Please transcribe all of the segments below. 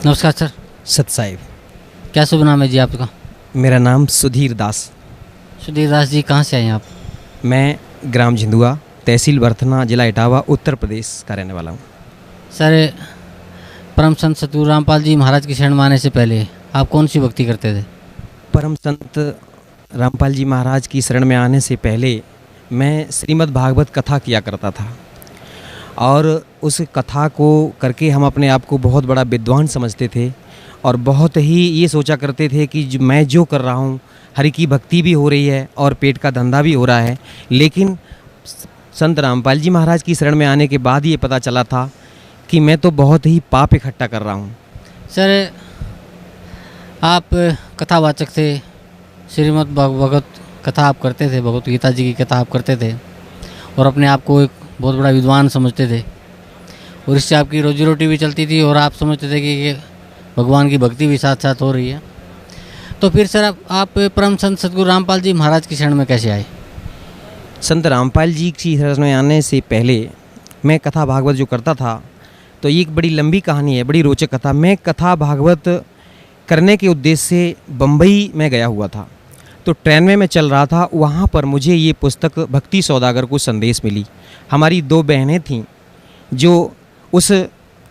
नमस्कार सर। सत साहिब। क्या शुभ नाम है जी आपका? मेरा नाम सुधीर दास। सुधीर दास जी, कहाँ से आए हैं आप? मैं ग्राम झिंदुआ, तहसील बर्थना, जिला इटावा, उत्तर प्रदेश का रहने वाला हूँ। सर, परम संत सतगुरु रामपाल जी महाराज की शरण में आने से पहले आप कौन सी भक्ति करते थे? परम संत रामपाल जी महाराज की शरण में आने से पहले मैं श्रीमद् भागवत कथा किया करता था, और उस कथा को करके हम अपने आप को बहुत बड़ा विद्वान समझते थे और बहुत ही ये सोचा करते थे कि मैं जो कर रहा हूँ, हरि की भक्ति भी हो रही है और पेट का धंधा भी हो रहा है। लेकिन संत रामपाल जी महाराज की शरण में आने के बाद ये पता चला था कि मैं तो बहुत ही पाप इकट्ठा कर रहा हूँ। सर, आप कथावाचक थे, श्रीमद् भागवत कथा आप करते थे, भगवत गीता जी की कथा आप करते थे और अपने आप को एक बहुत बड़ा विद्वान समझते थे, और इससे आपकी रोजी रोटी भी चलती थी और आप समझते थे कि भगवान की भक्ति भी साथ साथ हो रही है। तो फिर सर, आप परम संत सतगुरु रामपाल जी महाराज की शरण में कैसे आए? संत रामपाल जी की शरण में आने से पहले मैं कथा भागवत जो करता था, तो ये एक बड़ी लंबी कहानी है, बड़ी रोचक कथा। मैं कथा भागवत करने के उद्देश्य से बम्बई में गया हुआ था, तो ट्रेन में मैं चल रहा था। वहाँ पर मुझे ये पुस्तक भक्ति सौदागर को संदेश मिली। हमारी दो बहनें थीं जो उस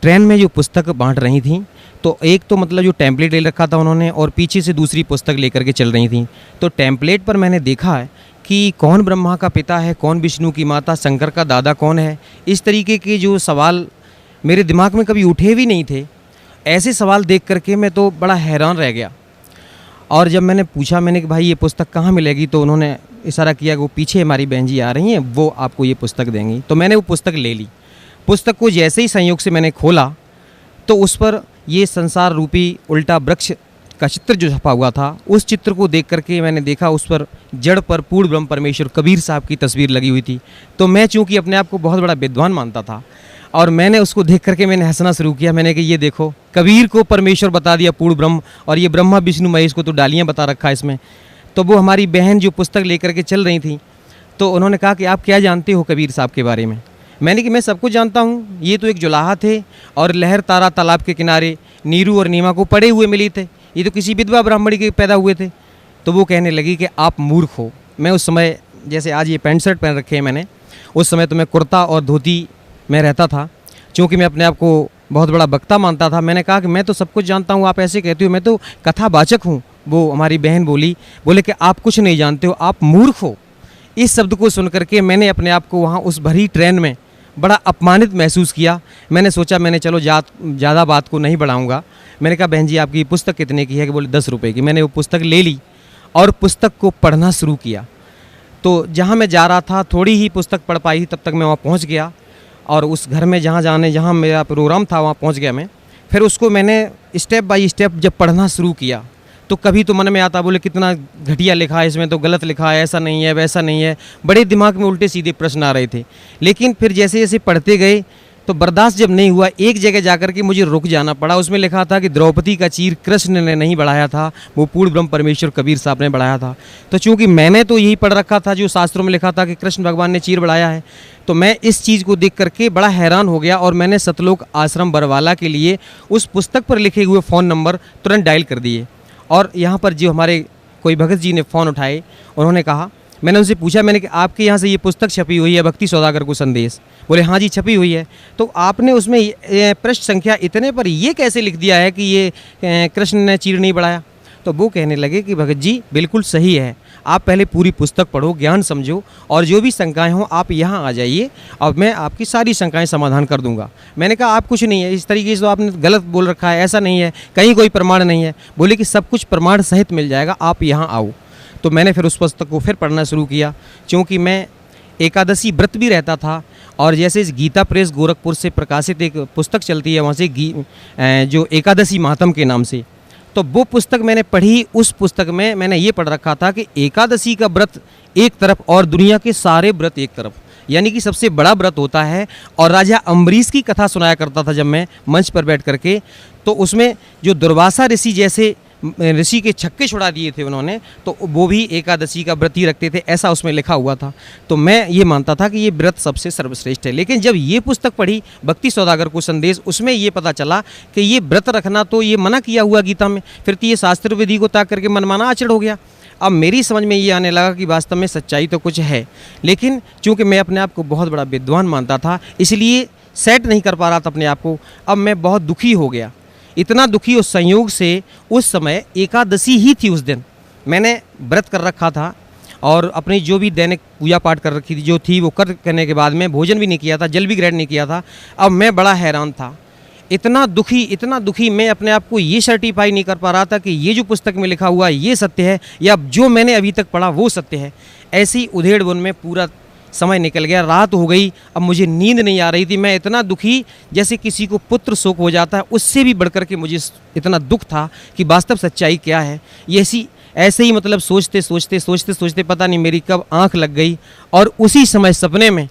ट्रेन में जो पुस्तक बांट रही थीं, तो एक तो मतलब जो टेम्पलेट ले रखा था उन्होंने, और पीछे से दूसरी पुस्तक लेकर के चल रही थीं। तो टेम्पलेट पर मैंने देखा है कि कौन ब्रह्मा का पिता है, कौन विष्णु की माता, शंकर का दादा कौन है। इस तरीके के जो सवाल मेरे दिमाग में कभी उठे भी नहीं थे, ऐसे सवाल देख करके मैं तो बड़ा हैरान रह गया। और जब मैंने पूछा, मैंने कि भाई ये पुस्तक कहाँ मिलेगी, तो उन्होंने इशारा किया कि वो पीछे हमारी बहन जी आ रही हैं, वो आपको ये पुस्तक देंगी। तो मैंने वो पुस्तक ले ली। पुस्तक को जैसे ही संयोग से मैंने खोला, तो उस पर ये संसार रूपी उल्टा वृक्ष का चित्र जो छपा हुआ था, उस चित्र को देख करके मैंने देखा उस पर जड़ पर पूर्ण ब्रह्म परमेश्वर कबीर साहब की तस्वीर लगी हुई थी। तो मैं चूँकि अपने आप को बहुत बड़ा विद्वान मानता था, और मैंने उसको देख करके मैंने हंसना शुरू किया। मैंने कहा ये देखो, कबीर को परमेश्वर बता दिया पूर्ण ब्रह्म, और ये ब्रह्मा विष्णु महेश को तो डालियाँ बता रखा है इसमें। तो वो हमारी बहन जो पुस्तक लेकर के चल रही थी, तो उन्होंने कहा कि आप क्या जानते हो कबीर साहब के बारे में? मैंने कि मैं सब कुछ जानता हूँ, ये तो एक जुलाहा थे और लहर तारा तालाब के किनारे नीरू और नीमा को पड़े हुए मिली थे, ये तो किसी विधवा ब्राह्मणी के पैदा हुए थे। तो वो कहने लगी कि आप मूर्ख हो। मैं उस समय, जैसे आज ये पैंट शर्ट पहन रखे हैं मैंने, उस समय तो मैं कुर्ता और धोती में रहता था, क्योंकि मैं अपने आप को बहुत बड़ा वक्ता मानता था। मैंने कहा कि मैं तो सब कुछ जानता हूँ, आप ऐसे कहते हो, मैं तो कथावाचक हूँ। वो हमारी बहन बोले कि आप कुछ नहीं जानते हो, आप मूर्ख हो। इस शब्द को सुन करके मैंने अपने आप को वहाँ उस भरी ट्रेन में बड़ा अपमानित महसूस किया। मैंने सोचा, मैंने चलो ज़्यादा बात को नहीं बढ़ाऊँगा। मैंने कहा बहन जी आपकी पुस्तक कितने की है? कि बोले 10 रुपये की। मैंने वो पुस्तक ले ली और पुस्तक को पढ़ना शुरू किया। तो जहाँ मैं जा रहा था, थोड़ी ही पुस्तक पढ़ पाई, तब तक मैं वहाँ पहुँच गया, और उस घर में जहाँ मेरा प्रोग्राम था वहाँ पहुँच गया मैं। फिर उसको मैंने स्टेप बाय स्टेप जब पढ़ना शुरू किया, तो कभी तो मन में आता, बोले कितना घटिया लिखा है इसमें, तो गलत लिखा है, ऐसा नहीं है, वैसा नहीं है। बड़े दिमाग में उल्टे सीधे प्रश्न आ रहे थे। लेकिन फिर जैसे जैसे पढ़ते गए, तो बर्दाश्त जब नहीं हुआ, एक जगह जाकर के मुझे रुक जाना पड़ा। उसमें लिखा था कि द्रौपदी का चीर कृष्ण ने नहीं बढ़ाया था, वो पूर्ण ब्रह्म परमेश्वर कबीर साहब ने बढ़ाया था। तो चूँकि मैंने तो यही पढ़ रखा था जो शास्त्रों में लिखा था कि कृष्ण भगवान ने चीर बढ़ाया है, तो मैं इस चीज़ को देख करके बड़ा हैरान हो गया, और मैंने सतलोक आश्रम बरवाला के लिए उस पुस्तक पर लिखे हुए फ़ोन नंबर तुरंत डायल कर दिए। और यहाँ पर जो हमारे कोई भगत जी ने फ़ोन उठाए, उन्होंने कहा, मैंने उनसे पूछा, मैंने कि आपके यहाँ से ये पुस्तक छपी हुई है भक्ति सौदागर को संदेश? बोले हाँ जी छपी हुई है। तो आपने उसमें पृष्ठ संख्या इतने पर ये कैसे लिख दिया है कि ये कृष्ण ने चीर नहीं बढ़ाया? तो वो कहने लगे कि भगत जी बिल्कुल सही है, आप पहले पूरी पुस्तक पढ़ो, ज्ञान समझो, और जो भी शंकाएं हों आप यहाँ आ जाइए और मैं आपकी सारी शंकाएं समाधान कर दूंगा। मैंने कहा आप कुछ नहीं है, इस तरीके से तो आपने गलत बोल रखा है, ऐसा नहीं है, कहीं कोई प्रमाण नहीं है। बोले कि सब कुछ प्रमाण सहित मिल जाएगा, आप यहाँ आओ। तो मैंने फिर उस पुस्तक को फिर पढ़ना शुरू किया, क्योंकि मैं एकादशी व्रत भी रहता था। और जैसे इस गीता प्रेस गोरखपुर से प्रकाशित एक पुस्तक चलती है, वहाँ से जो एकादशी मातम के नाम से, तो वो पुस्तक मैंने पढ़ी। उस पुस्तक में मैंने ये पढ़ रखा था कि एकादशी का व्रत एक तरफ और दुनिया के सारे व्रत एक तरफ, यानी कि सबसे बड़ा व्रत होता है। और राजा अम्बरीश की कथा सुनाया करता था जब मैं मंच पर बैठ करके, तो उसमें जो दुर्वासा ऋषि जैसे ऋषि के छक्के छुड़ा दिए थे उन्होंने, तो वो भी एकादशी का व्रत ही रखते थे, ऐसा उसमें लिखा हुआ था। तो मैं ये मानता था कि ये व्रत सबसे सर्वश्रेष्ठ है। लेकिन जब ये पुस्तक पढ़ी भक्ति सौदागर को संदेश, उसमें ये पता चला कि ये व्रत रखना तो ये मना किया हुआ गीता में, फिर तो ये शास्त्र विधि को ताक करके मनमाना आचरण हो गया। अब मेरी समझ में ये आने लगा कि वास्तव में सच्चाई तो कुछ है, लेकिन चूंकि मैं अपने आप को बहुत बड़ा विद्वान मानता था, इसलिए सेट नहीं कर पा रहा था अपने आप को। अब मैं बहुत दुखी हो गया, इतना दुखी उस संयोग से, उस समय एकादशी ही थी, उस दिन मैंने व्रत कर रखा था और अपनी जो भी दैनिक पूजा पाठ कर रखी थी जो थी वो करने के बाद में भोजन भी नहीं किया था, जल भी ग्रहण नहीं किया था। अब मैं बड़ा हैरान था, इतना दुखी मैं अपने आप को ये सर्टिफाई नहीं कर पा रहा था कि ये जो पुस्तक में लिखा हुआ ये सत्य है या जो मैंने अभी तक पढ़ा वो सत्य है। ऐसी उधेड़ बुन में पूरा समय निकल गया, रात हो गई, अब मुझे नींद नहीं आ रही थी। मैं इतना दुखी, जैसे किसी को पुत्र शोक हो जाता है, उससे भी बढ़कर के मुझे इतना दुख था कि वास्तव सच्चाई क्या है। ये ऐसे ही मतलब सोचते पता नहीं मेरी कब आंख लग गई और उसी समय सपने में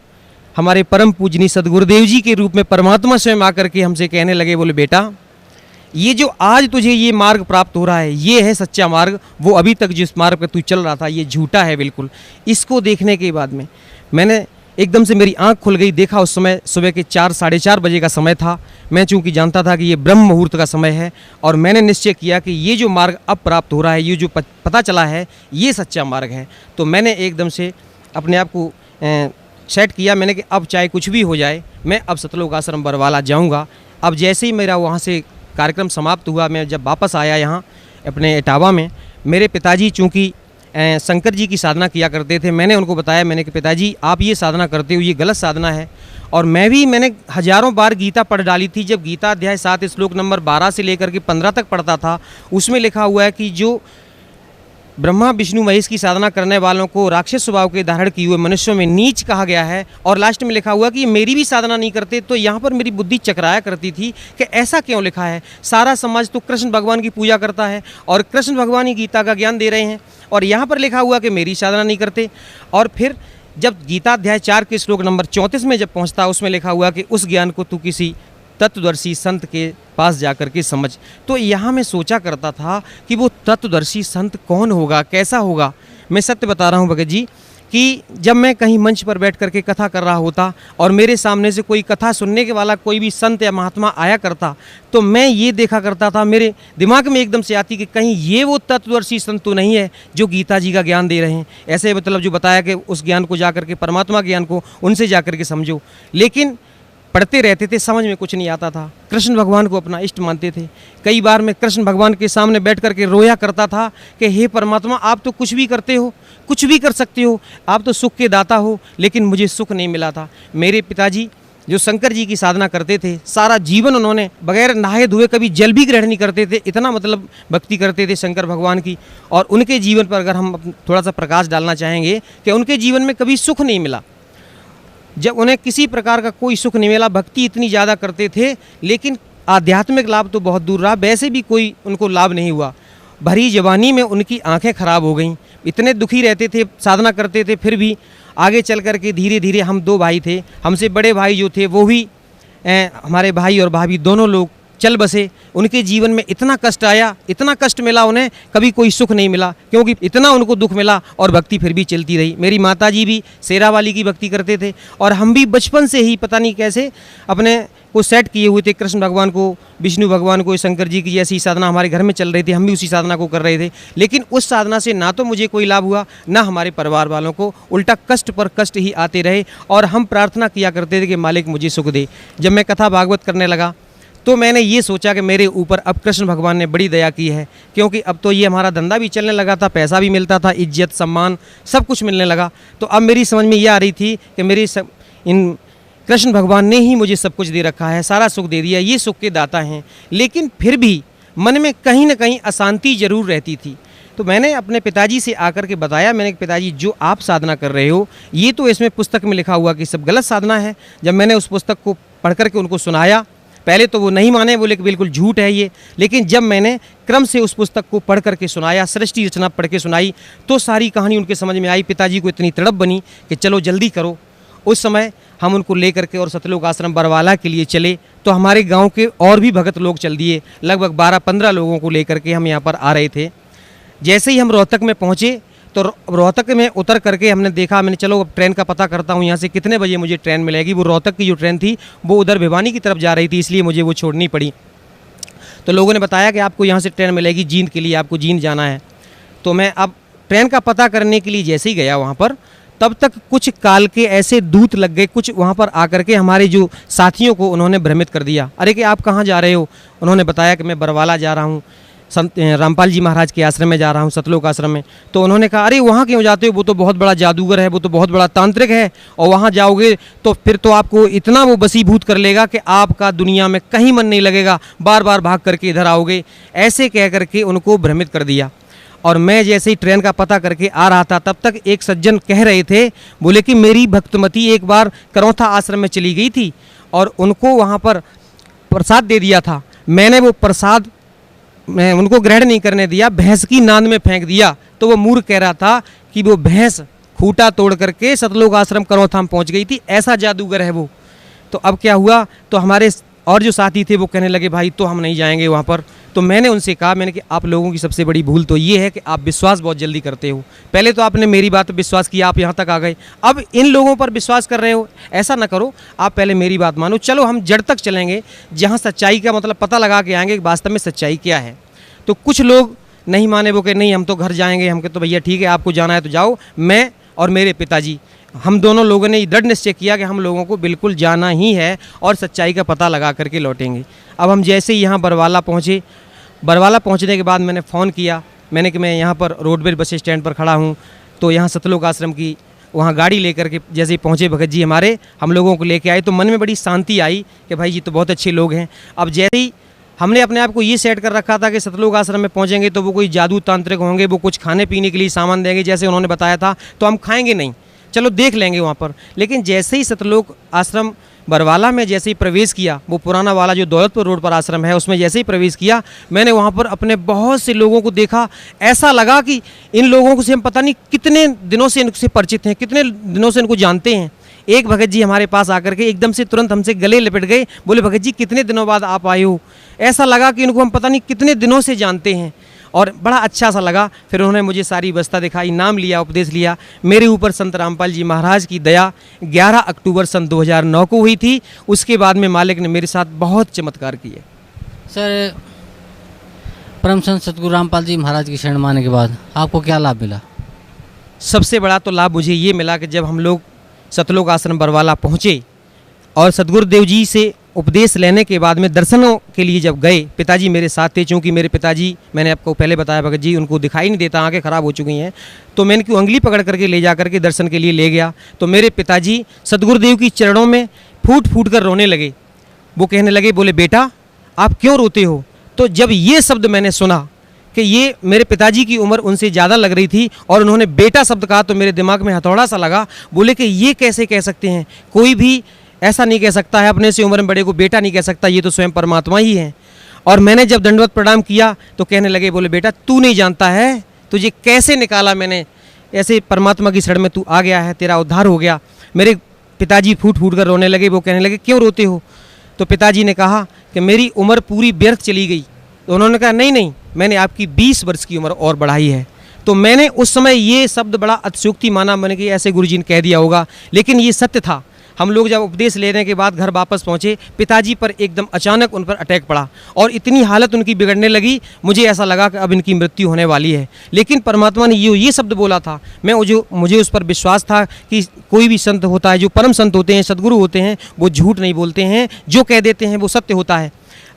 हमारे परम पूजनीय सदगुरुदेव जी के रूप में परमात्मा स्वयं आकर के हमसे कहने लगे, बोले बेटा ये जो आज तुझे ये मार्ग प्राप्त हो रहा है ये है सच्चा मार्ग, वो अभी तक जिस मार्ग पर तू चल रहा था ये झूठा है बिल्कुल। इसको देखने के बाद में मैंने एकदम से मेरी आंख खुल गई, देखा उस समय सुबह के 4 साढ़े 4 बजे का समय था। मैं चूंकि जानता था कि ये ब्रह्म मुहूर्त का समय है और मैंने निश्चय किया कि ये जो मार्ग अब प्राप्त हो रहा है, ये जो पता चला है ये सच्चा मार्ग है। तो मैंने एकदम से अपने आप को सेट किया, मैंने कि अब चाहे कुछ भी हो जाए मैं अब सतलोक आश्रम बरवाला जाऊंगा। अब जैसे ही मेरा वहाँ से कार्यक्रम समाप्त हुआ, मैं जब वापस आया यहाँ अपने इटावा में, मेरे पिताजी चूँकि शंकर जी की साधना किया करते थे, मैंने उनको बताया, मैंने कि पिताजी आप ये साधना करते हो ये गलत साधना है। और मैंने हजारों बार गीता पढ़ डाली थी। जब गीता अध्याय 7 श्लोक नंबर 12 से लेकर के 15 तक पढ़ता था, उसमें लिखा हुआ है कि जो ब्रह्मा विष्णु महेश की साधना करने वालों को राक्षस स्वभाव के धारण किए हुए मनुष्यों में नीच कहा गया है। और लास्ट में लिखा हुआ कि मेरी भी साधना नहीं करते। तो यहाँ पर मेरी बुद्धि चकराया करती थी कि ऐसा क्यों लिखा है, सारा समाज तो कृष्ण भगवान की पूजा करता है और कृष्ण भगवान ही गीता का ज्ञान दे रहे हैं और यहाँ पर लिखा हुआ कि मेरी साधना नहीं करते। और फिर जब गीता अध्याय 4 के श्लोक नंबर 34 में जब पहुँचता, उसमें लिखा हुआ कि उस ज्ञान को तू किसी तत्वदर्शी संत के पास जाकर के समझ। तो यहाँ मैं सोचा करता था कि वो तत्वदर्शी संत कौन होगा, कैसा होगा। मैं सत्य बता रहा हूँ भगत जी कि जब मैं कहीं मंच पर बैठ करके कथा कर रहा होता और मेरे सामने से कोई कथा सुनने के वाला कोई भी संत या महात्मा आया करता, तो मैं ये देखा करता था, मेरे दिमाग में एकदम से आती कि कहीं ये वो तत्वदर्शी संत तो नहीं है जो गीता जी का ज्ञान दे रहे हैं। ऐसे मतलब जो बताया कि उस ज्ञान को जाकर के, परमात्मा ज्ञान को उनसे जाकर के समझो। लेकिन पढ़ते रहते थे, समझ में कुछ नहीं आता था। कृष्ण भगवान को अपना इष्ट मानते थे। कई बार मैं कृष्ण भगवान के सामने बैठ करके रोया करता था कि हे परमात्मा आप तो कुछ भी करते हो, कुछ भी कर सकते हो, आप तो सुख के दाता हो, लेकिन मुझे सुख नहीं मिला था। मेरे पिताजी जो शंकर जी की साधना करते थे, सारा जीवन उन्होंने बगैर नहाए धोए कभी जल भी ग्रहण नहीं करते थे, इतना मतलब भक्ति करते थे शंकर भगवान की। और उनके जीवन पर अगर हम थोड़ा सा प्रकाश डालना चाहेंगे कि उनके जीवन में कभी सुख नहीं मिला, जब उन्हें किसी प्रकार का कोई सुख नहीं मिला। भक्ति इतनी ज़्यादा करते थे लेकिन आध्यात्मिक लाभ तो बहुत दूर रहा, वैसे भी कोई उनको लाभ नहीं हुआ। भरी जवानी में उनकी आंखें खराब हो गईं, इतने दुखी रहते थे, साधना करते थे, फिर भी आगे चल कर के धीरे धीरे, हम 2 भाई थे, हमसे बड़े भाई जो थे वो भी हमारे भाई और भाभी दोनों लोग चल बसे। उनके जीवन में इतना कष्ट आया, इतना कष्ट मिला उन्हें, कभी कोई सुख नहीं मिला, क्योंकि इतना उनको दुख मिला और भक्ति फिर भी चलती रही। मेरी माताजी भी शेरावाली की भक्ति करते थे और हम भी बचपन से ही पता नहीं कैसे अपने को सेट किए हुए थे। कृष्ण भगवान को, विष्णु भगवान को, शंकर जी की जैसी साधना हमारे घर में चल रही थी, हम भी उसी साधना को कर रहे थे। लेकिन उस साधना से ना तो मुझे कोई लाभ हुआ, ना हमारे परिवार वालों को, उल्टा कष्ट पर कष्ट ही आते रहे। और हम प्रार्थना किया करते थे कि मालिक मुझे सुख दे। जब मैं कथा भागवत करने लगा तो मैंने ये सोचा कि मेरे ऊपर अब कृष्ण भगवान ने बड़ी दया की है, क्योंकि अब तो ये हमारा धंधा भी चलने लगा था, पैसा भी मिलता था, इज्जत सम्मान सब कुछ मिलने लगा। तो अब मेरी समझ में ये आ रही थी कि इन कृष्ण भगवान ने ही मुझे सब कुछ दे रखा है, सारा सुख दे दिया, ये सुख के दाता हैं। लेकिन फिर भी मन में कहीं ना कहीं अशांति जरूर रहती थी। तो मैंने अपने पिताजी से आकर के बताया, मैंने कि पिताजी जो आप साधना कर रहे हो ये तो इसमें पुस्तक में लिखा हुआ कि सब गलत साधना है। जब मैंने उस पुस्तक को पढ़ करके उनको सुनाया, पहले तो वो नहीं माने, बोले कि बिल्कुल झूठ है ये। लेकिन जब मैंने क्रम से उस पुस्तक को पढ़ करके सुनाया, सृष्टि रचना पढ़ के सुनाई, तो सारी कहानी उनके समझ में आई। पिताजी को इतनी तड़प बनी कि चलो जल्दी करो। उस समय हम उनको लेकर के और सतलोक आश्रम बरवाला के लिए चले। तो हमारे गांव के और भी भगत लोग चल दिए, लगभग 12-15 लोगों को लेकर के हम यहाँ पर आ रहे थे। जैसे ही हम रोहतक में पहुँचे तो रोहतक में उतर करके हमने देखा, मैंने चलो अब ट्रेन का पता करता हूँ यहाँ से कितने बजे मुझे ट्रेन मिलेगी। वो रोहतक की जो ट्रेन थी वो उधर भिवानी की तरफ जा रही थी, इसलिए मुझे वो छोड़नी पड़ी। तो लोगों ने बताया कि आपको यहाँ से ट्रेन मिलेगी जींद के लिए, आपको जींद जाना है। तो मैं अब ट्रेन का पता करने के लिए जैसे ही गया वहाँ पर, तब तक कुछ काल के ऐसे दूत लग गए, कुछ वहाँ पर आकर के हमारे जो साथियों को उन्होंने भ्रमित कर दिया। अरे कि आप कहाँ जा रहे हो? उन्होंने बताया कि मैं बरवाला जा रहा हूँ, संत रामपाल जी महाराज के आश्रम में जा रहा हूँ, सतलोक आश्रम में। तो उन्होंने कहा अरे वहाँ क्यों जाते हो? वो तो बहुत बड़ा जादूगर है, वो तो बहुत बड़ा तांत्रिक है, और वहाँ जाओगे तो फिर तो आपको इतना वो बसीभूत कर लेगा कि आपका दुनिया में कहीं मन नहीं लगेगा, बार बार भाग करके इधर आओगे। ऐसे कह करके उनको भ्रमित कर दिया। और मैं जैसे ही ट्रेन का पता करके आ रहा था, तब तक एक सज्जन कह रहे थे, बोले कि मेरी भक्तमती एक बार करौथा आश्रम में चली गई थी और उनको वहाँ पर प्रसाद दे दिया था। मैंने वो प्रसाद मैं उनको ग्रहण नहीं करने दिया, भैंस की नांद में फेंक दिया। तो वो मूर्ख कह रहा था कि वो भैंस खूंटा तोड़ करके सतलोक आश्रम करौथा में पहुँच गई थी, ऐसा जादूगर है वो। तो अब क्या हुआ, तो हमारे और जो साथी थे वो कहने लगे भाई तो हम नहीं जाएंगे वहाँ पर। तो मैंने उनसे कहा, मैंने कि आप लोगों की सबसे बड़ी भूल तो ये है कि आप विश्वास बहुत जल्दी करते हो। पहले तो आपने मेरी बात पर विश्वास किया, आप यहाँ तक आ गए, अब इन लोगों पर विश्वास कर रहे हो। ऐसा ना करो, आप पहले मेरी बात मानो। चलो हम जड़ तक चलेंगे, जहाँ सच्चाई का मतलब पता लगा के आएंगे कि वास्तव में सच्चाई क्या है। तो कुछ लोग नहीं माने, वो कहे नहीं हम तो घर जाएंगे। हम कहे तो भैया ठीक है, आपको जाना है तो जाओ। मैं और मेरे पिताजी, हम दोनों लोगों ने दृढ़ निश्चय किया कि हम लोगों को बिल्कुल जाना ही है और सच्चाई का पता लगा करके लौटेंगे। अब हम जैसे ही यहाँ बरवाला पहुँचे, बरवाला पहुँचने के बाद मैंने फ़ोन किया, मैंने कि मैं यहाँ पर रोडवेज बस स्टैंड पर खड़ा हूँ। तो यहाँ सतलोक आश्रम की वहाँ गाड़ी लेकर के जैसे ही पहुँचे भगत जी हमारे, हम लोगों को लेके आए, तो मन में बड़ी शांति आई कि भाई जी तो बहुत अच्छे लोग हैं। अब जैसे ही हमने अपने आप को ये सेट कर रखा था कि सतलोक आश्रम में पहुँचेंगे तो वो कोई जादू तांत्रिक होंगे, वो कुछ खाने पीने के लिए सामान देंगे जैसे उन्होंने बताया था, तो हम खाएंगे नहीं, चलो देख लेंगे वहाँ पर। लेकिन जैसे ही सतलोक आश्रम बरवाला में जैसे ही प्रवेश किया, वो पुराना वाला जो दौलतपुर रोड पर आश्रम है उसमें जैसे ही प्रवेश किया, मैंने वहाँ पर अपने बहुत से लोगों को देखा। ऐसा लगा कि इन लोगों से हम पता नहीं कितने दिनों से इनसे परिचित हैं, कितने दिनों से इनको जानते हैं। एक भगत जी हमारे पास आकर के एकदम से तुरंत हमसे गले लिपट गए, बोले भगत जी कितने दिनों बाद आप आए हो? ऐसा लगा कि इनको हम पता नहीं कितने दिनों से जानते हैं, और बड़ा अच्छा सा लगा। फिर उन्होंने मुझे सारी व्यवस्था दिखाई, नाम लिया, उपदेश लिया। मेरे ऊपर संत रामपाल जी महाराज की दया 11 अक्टूबर सन 2009 को हुई थी। उसके बाद में मालिक ने मेरे साथ बहुत चमत्कार किए। सर, परम संत सतगुरु रामपाल जी महाराज की शरण माने के बाद आपको क्या लाभ मिला? सबसे बड़ा तो लाभ मुझे ये मिला कि जब हम लोग सतलोक आश्रम बरवाला पहुँचे और सतगुरुदेव जी से उपदेश लेने के बाद में दर्शनों के लिए जब गए, पिताजी मेरे साथ थे। चूँकि मेरे पिताजी, मैंने आपको पहले बताया भगत जी, उनको दिखाई नहीं देता, आंखें ख़राब हो चुकी हैं, तो मैं इनकी उंगली पकड़ करके ले जा करके दर्शन के लिए ले गया। तो मेरे पिताजी सतगुरुदेव की चरणों में फूट फूट कर रोने लगे। वो कहने लगे, बोले बेटा आप क्यों रोते हो? तो जब ये शब्द मैंने सुना कि ये मेरे पिताजी की उम्र उनसे ज़्यादा लग रही थी और उन्होंने बेटा शब्द कहा, तो मेरे दिमाग में हथौड़ा सा लगा। बोले कि ये कैसे कह सकते हैं, कोई भी ऐसा नहीं कह सकता है, अपने से उम्र में बड़े को बेटा नहीं कह सकता, ये तो स्वयं परमात्मा ही है। और मैंने जब दंडवत प्रणाम किया तो कहने लगे, बोले बेटा तू नहीं जानता है, तुझे कैसे निकाला मैंने, ऐसे परमात्मा की शरण में तू आ गया है, तेरा उद्धार हो गया। मेरे पिताजी फूट फूट कर रोने लगे। वो कहने लगे क्यों रोते हो? तो पिताजी ने कहा कि मेरी उम्र पूरी व्यर्थ चली गई। तो उन्होंने कहा नहीं नहीं, मैंने आपकी 20 वर्ष की उम्र और बढ़ाई है। तो मैंने उस समय ये शब्द बड़ा अतिशयोक्ति माना, मैंने कि ऐसे गुरुजी ने कह दिया होगा, लेकिन ये सत्य था। हम लोग जब उपदेश लेने के बाद घर वापस पहुँचे, पिताजी पर एकदम अचानक उन पर अटैक पड़ा और इतनी हालत उनकी बिगड़ने लगी, मुझे ऐसा लगा कि अब इनकी मृत्यु होने वाली है। लेकिन परमात्मा ने ये शब्द बोला था, मुझे उस पर विश्वास था कि कोई भी संत होता है, जो परम संत होते हैं, सद्गुरु होते हैं, वो झूठ नहीं बोलते हैं, जो कह देते हैं वो सत्य होता है।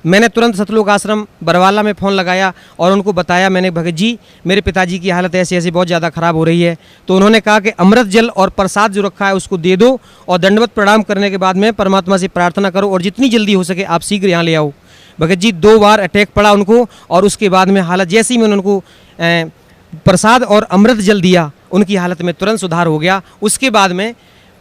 मैंने तुरंत सतलोक आश्रम बरवाला में फ़ोन लगाया और उनको बताया, मैंने भगत जी मेरे पिताजी की हालत ऐसी ऐसी बहुत ज़्यादा ख़राब हो रही है। तो उन्होंने कहा कि अमृत जल और प्रसाद जो रखा है उसको दे दो और दंडवत प्रणाम करने के बाद में परमात्मा से प्रार्थना करो और जितनी जल्दी हो सके आप शीघ्र यहाँ ले आओ। भगत जी 2 बार अटैक पड़ा उनको और उसके बाद में हालत, जैसे ही मैंने उनको प्रसाद और अमृत जल दिया, उनकी हालत में तुरंत सुधार हो गया। उसके बाद में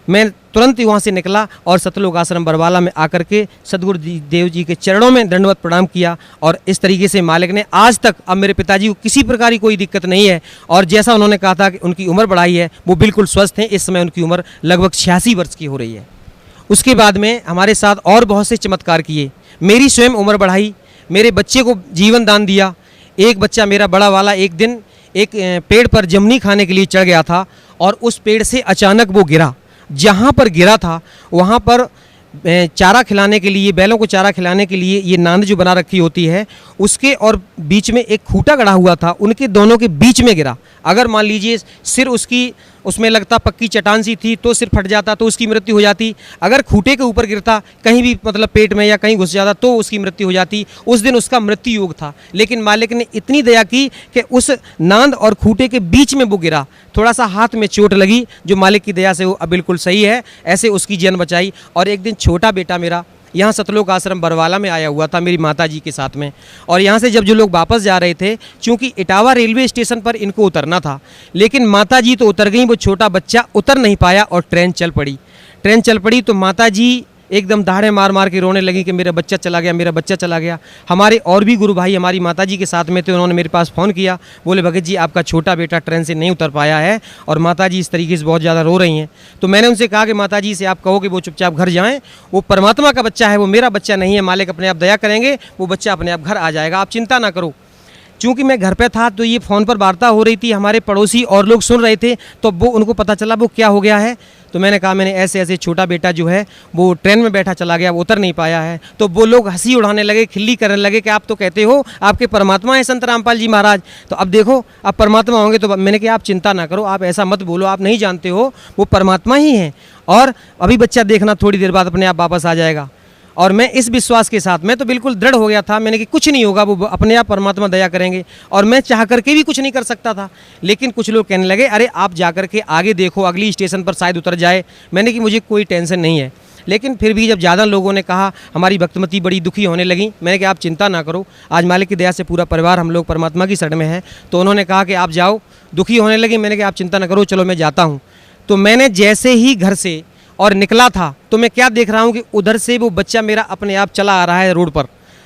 मैं तुरंत ही वहाँ से निकला और सतलोक आश्रम बरवाला में आकर के सदगुरु देव जी के चरणों में दंडवत प्रणाम किया। और इस तरीके से मालिक ने आज तक, अब मेरे पिताजी को किसी प्रकार की कोई दिक्कत नहीं है और जैसा उन्होंने कहा था कि उनकी उम्र बढ़ाई है, वो बिल्कुल स्वस्थ हैं। इस समय उनकी उम्र लगभग 86 वर्ष की हो रही है उसके बाद में हमारे साथ और बहुत से चमत्कार किए, मेरी स्वयं उम्र बढ़ाई, मेरे बच्चे को जीवन दान दिया। एक बच्चा मेरा बड़ा वाला एक दिन एक पेड़ पर जामुनी खाने के लिए चढ़ गया था और उस पेड़ से अचानक वो गिरा। जहाँ पर गिरा था वहाँ पर चारा खिलाने के लिए, बैलों को चारा खिलाने के लिए ये नांद जो बना रखी होती है उसके और बीच में एक खूंटा गड़ा हुआ था, उनके दोनों के बीच में गिरा। अगर मान लीजिए सिर उसकी उसमें लगता पक्की चट्टान सी थी तो सिर फट जाता तो उसकी मृत्यु हो जाती। अगर खूंटे के ऊपर गिरता कहीं भी मतलब पेट में या कहीं घुस जाता तो उसकी मृत्यु हो जाती। उस दिन उसका मृत्यु योग था, लेकिन मालिक ने इतनी दया की कि उस नांद और खूंटे के बीच में वो गिरा। थोड़ा सा हाथ में चोट लगी जो मालिक की दया से वो अब बिल्कुल सही है, ऐसे उसकी जान बचाई। और एक दिन छोटा बेटा मेरा यहाँ सतलोक आश्रम बरवाला में आया हुआ था मेरी माताजी के साथ में, और यहाँ से जब जो लोग वापस जा रहे थे, चूँकि इटावा रेलवे स्टेशन पर इनको उतरना था, लेकिन माताजी तो उतर गई, वो छोटा बच्चा उतर नहीं पाया और ट्रेन चल पड़ी। ट्रेन चल पड़ी तो माताजी एकदम दहाड़े मार मार के रोने लगी कि मेरा बच्चा चला गया, मेरा बच्चा चला गया। हमारे और भी गुरु भाई हमारी माताजी के साथ में थे, उन्होंने मेरे पास फ़ोन किया, बोले भगत जी आपका छोटा बेटा ट्रेन से नहीं उतर पाया है और माताजी इस तरीके से बहुत ज़्यादा रो रही हैं। तो मैंने उनसे कहा कि माताजी से आप कहो कि वो चुपचाप घर जाएँ, वो परमात्मा का बच्चा है, वो मेरा बच्चा नहीं है, मालिक अपने आप दया करेंगे, वो बच्चा अपने आप घर आ जाएगा, आप चिंता ना करो। चूँकि मैं घर पे था तो ये फ़ोन पर वार्ता हो रही थी, हमारे पड़ोसी और लोग सुन रहे थे, तो वो उनको पता चला वो क्या हो गया है। तो मैंने कहा मैंने ऐसे ऐसे छोटा बेटा जो है वो ट्रेन में बैठा चला गया, वो उतर नहीं पाया है। तो वो लोग हंसी उड़ाने लगे, खिल्ली करने लगे कि आप तो कहते हो आपके परमात्मा हैं संत रामपाल जी महाराज, तो अब देखो आप परमात्मा होंगे। तो मैंने कहा आप चिंता ना करो, आप ऐसा मत बोलो, आप नहीं जानते हो वो परमात्मा ही हैं, और अभी बच्चा देखना थोड़ी देर बाद अपने आप वापस आ जाएगा। और मैं इस विश्वास के साथ मैं तो बिल्कुल दृढ़ हो गया था, मैंने कि कुछ नहीं होगा, वो अपने आप परमात्मा दया करेंगे। और मैं चाह करके भी कुछ नहीं कर सकता था, लेकिन कुछ लोग कहने लगे अरे आप जा कर के आगे देखो, अगली स्टेशन पर शायद उतर जाए। मैंने कि मुझे कोई टेंशन नहीं है, लेकिन फिर भी जब ज़्यादा लोगों ने कहा, हमारी भक्तमती बड़ी दुखी होने लगी। मैंने कहा आप चिंता ना करो, आज मालिक की दया से पूरा परिवार हम लोग परमात्मा की शरण में है। तो उन्होंने कहा कि आप जाओ, दुखी होने लगी। मैंने कहा आप चिंता ना करो, चलो मैं जाता हूँ। तो मैंने जैसे ही घर से और निकला था तो मैं क्या देख रहा हूँ कि उधर से वो बच्चा मेरा अपने आप चला आ रहा है रोड पर।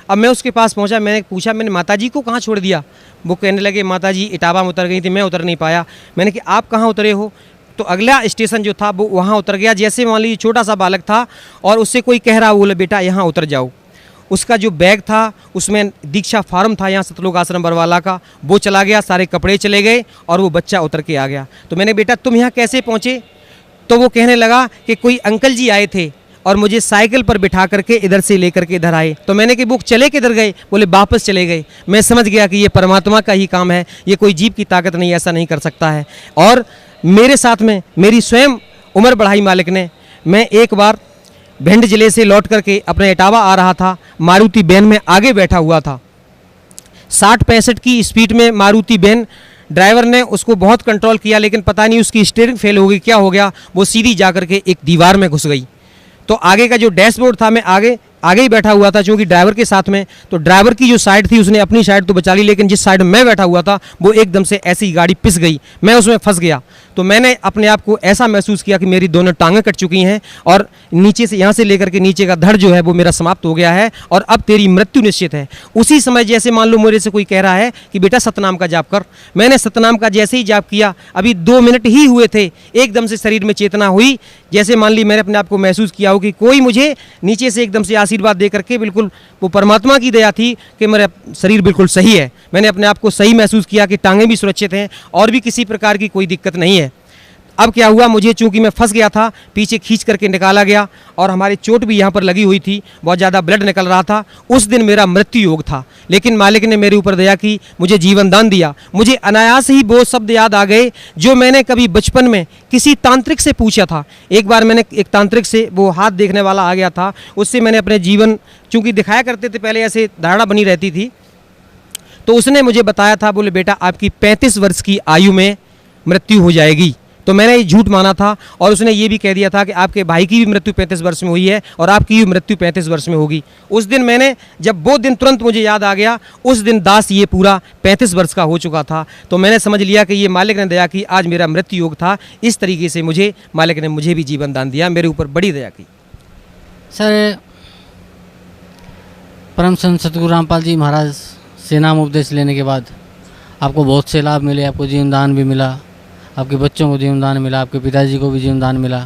अब मैं उसके पास पहुँचा, मैंने पूछा मैंने माताजी को कहाँ छोड़ दिया। वो कहने लगे माताजी इटावा में उतर गई थी, मैं उतर नहीं पाया। मैंने कहा आप कहाँ उतरे हो। तो अगला स्टेशन जो था वो वहाँ उतर गया। जैसे मान लीजिए छोटा सा बालक था और उससे कोई कह रहा, बोले बेटा यहाँ उतर जाओ। उसका जो बैग था उसमें दीक्षा फार्म था यहाँ सतलोक आश्रम बरवाला का, वो चला गया, सारे कपड़े चले गए और वो बच्चा उतर के आ गया। तो मैंने बेटा तुम यहाँ कैसे पहुँचे। तो वो कहने लगा कि कोई अंकल जी आए थे और मुझे साइकिल पर बिठा करके इधर से लेकर के इधर आए। तो मैंने कि वो चले किधर गए, बोले वापस चले गए। मैं समझ गया कि ये परमात्मा का ही काम है, ये कोई जीव की ताकत नहीं, ऐसा नहीं कर सकता है। और मेरे साथ में मेरी स्वयं उम्र बढ़ाई मालिक ने। मैं एक बार भिंड जिले से लौट करके अपने इटावा आ रहा था, मारुति वैन में आगे बैठा हुआ था। 60-65 की स्पीड में मारुति वैन, ड्राइवर ने उसको बहुत कंट्रोल किया, लेकिन पता नहीं उसकी स्टीयरिंग फेल हो गई, क्या हो गया, वो सीधी जा करके एक दीवार में घुस गई। तो आगे का जो डैशबोर्ड था, मैं आगे ही बैठा हुआ था चूँकि ड्राइवर के साथ में, तो ड्राइवर की जो साइड थी उसने अपनी साइड तो बचा ली, लेकिन जिस साइड में बैठा हुआ था वो एकदम से ऐसी गाड़ी पिस गई, मैं उसमें फंस गया। तो मैंने अपने आप को ऐसा महसूस किया कि मेरी दोनों टांगें कट चुकी हैं और नीचे से यहाँ से लेकर के नीचे का धड़ जो है वो मेरा समाप्त हो गया है और अब तेरी मृत्यु निश्चित है। उसी समय जैसे मान लो मेरे से कोई कह रहा है कि बेटा सतनाम का जाप कर, मैंने सतनाम का जैसे ही जाप किया, अभी 2 मिनट ही हुए थे, एकदम से शरीर में चेतना हुई। जैसे मान ली मैंने अपने आप को महसूस किया हो कि कोई मुझे नीचे से एकदम से आशीर्वाद दे करके, बिल्कुल वो परमात्मा की दया थी कि मेरा शरीर बिल्कुल सही है। मैंने अपने आप को सही महसूस किया कि टांगें भी सुरक्षित हैं और भी किसी प्रकार की कोई दिक्कत नहीं है। अब क्या हुआ, मुझे चूंकि मैं फंस गया था, पीछे खींच करके निकाला गया और हमारी चोट भी यहाँ पर लगी हुई थी, बहुत ज़्यादा ब्लड निकल रहा था। उस दिन मेरा मृत्यु योग था, लेकिन मालिक ने मेरे ऊपर दया की, मुझे जीवन दान दिया। मुझे अनायास ही वो शब्द याद आ गए जो मैंने कभी बचपन में किसी तांत्रिक से पूछा था। एक बार मैंने एक तांत्रिक से, वो हाथ देखने वाला आ गया था, उससे मैंने अपने जीवन, चूँकि दिखाया करते थे पहले, ऐसे धारणा बनी रहती थी, तो उसने मुझे बताया था, बोले बेटा आपकी 35 वर्ष की आयु में मृत्यु हो जाएगी। तो मैंने ये झूठ माना था और उसने ये भी कह दिया था कि आपके भाई की भी मृत्यु 35 वर्ष में हुई है और आपकी भी मृत्यु 35 वर्ष में होगी। उस दिन मैंने, जब वो दिन तुरंत मुझे याद आ गया, उस दिन दास ये पूरा 35 वर्ष का हो चुका था। तो मैंने समझ लिया कि ये मालिक ने दया की, आज मेरा मृत्यु योग था। इस तरीके से मुझे मालिक ने मुझे भी जीवन दान दिया, मेरे ऊपर बड़ी दया की। सर, परम संत सतगुरु रामपाल जी महाराज से नाम उपदेश लेने के बाद आपको बहुत से लाभ मिले, आपको जीवन दान भी मिला, आपके बच्चों को जीवन दान मिला, आपके पिताजी को भी जीवन दान मिला।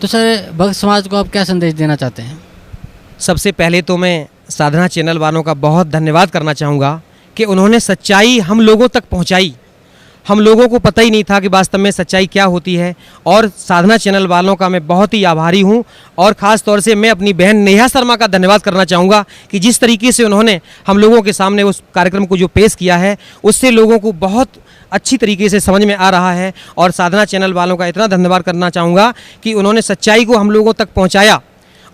तो सर भक्त समाज को आप क्या संदेश देना चाहते हैं? सबसे पहले तो मैं साधना चैनल वालों का बहुत धन्यवाद करना चाहूँगा कि उन्होंने सच्चाई हम लोगों तक पहुँचाई। हम लोगों को पता ही नहीं था कि वास्तव में सच्चाई क्या होती है, और साधना चैनल वालों का मैं बहुत ही आभारी हूं। और ख़ास तौर से मैं अपनी बहन नेहा शर्मा का धन्यवाद करना चाहूँगा कि जिस तरीके से उन्होंने हम लोगों के सामने उस कार्यक्रम को जो पेश किया है, उससे लोगों को बहुत अच्छी तरीके से समझ में आ रहा है। और साधना चैनल वालों का इतना धन्यवाद करना चाहूँगा कि उन्होंने सच्चाई को हम लोगों तक पहुँचाया,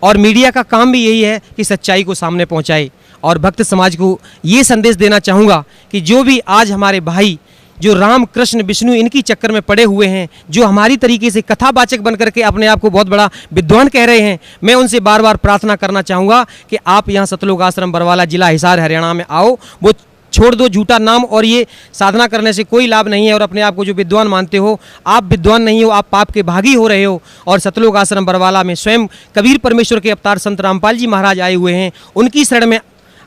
और मीडिया का काम भी यही है कि सच्चाई को सामने पहुँचाए। और भक्त समाज को ये संदेश देना चाहूँगा कि जो भी आज हमारे भाई जो राम कृष्ण विष्णु इनकी चक्कर में पड़े हुए हैं, जो हमारी तरीके से कथावाचक बन करके अपने आप को बहुत बड़ा विद्वान कह रहे हैं, मैं उनसे बार बार प्रार्थना करना चाहूँगा कि आप यहाँ सतलोक आश्रम बरवाला जिला हिसार हरियाणा में आओ। वो छोड़ दो झूठा नाम, और ये साधना करने से कोई लाभ नहीं है। और अपने आप को जो विद्वान मानते हो, आप विद्वान नहीं हो, आप पाप के भागी हो रहे हो। और सतलोक आश्रम बरवाला में स्वयं कबीर परमेश्वर के अवतार संत रामपाल जी महाराज आए हुए हैं। उनकी शरण में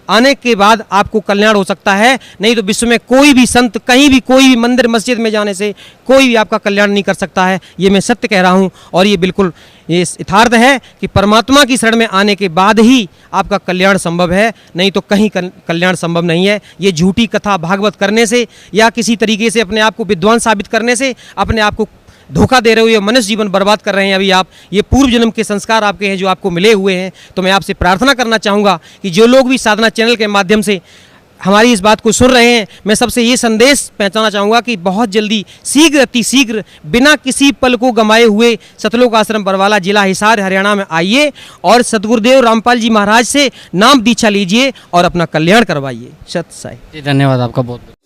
आने के बाद आपको कल्याण हो सकता है, नहीं तो विश्व में कोई भी संत कहीं भी कोई भी मंदिर मस्जिद में जाने से कोई भी आपका कल्याण नहीं कर सकता है। ये मैं सत्य कह रहा हूँ, और ये बिल्कुल ये यथार्थ है कि परमात्मा की शरण में आने के बाद ही आपका कल्याण संभव है, नहीं तो कहीं कल्याण संभव नहीं है। ये झूठी कथा भागवत करने से या किसी तरीके से अपने आप को विद्वान साबित करने से अपने आप को धोखा दे रहे हो, ये मनुष्य जीवन बर्बाद कर रहे हैं अभी आप। ये पूर्व जन्म के संस्कार आपके हैं जो आपको मिले हुए हैं। तो मैं आपसे प्रार्थना करना चाहूँगा कि जो लोग भी साधना चैनल के माध्यम से हमारी इस बात को सुन रहे हैं, मैं सबसे ये संदेश पहुंचाना चाहूँगा कि बहुत जल्दी शीघ्र अति शीघ्र बिना किसी पल को गंवाए हुए सतलोक आश्रम बरवाला जिला हिसार हरियाणा में आइए और सतगुरुदेव रामपाल जी महाराज से नाम दीक्षा लीजिए और अपना कल्याण करवाइए। सत साई। जी धन्यवाद आपका बहुत।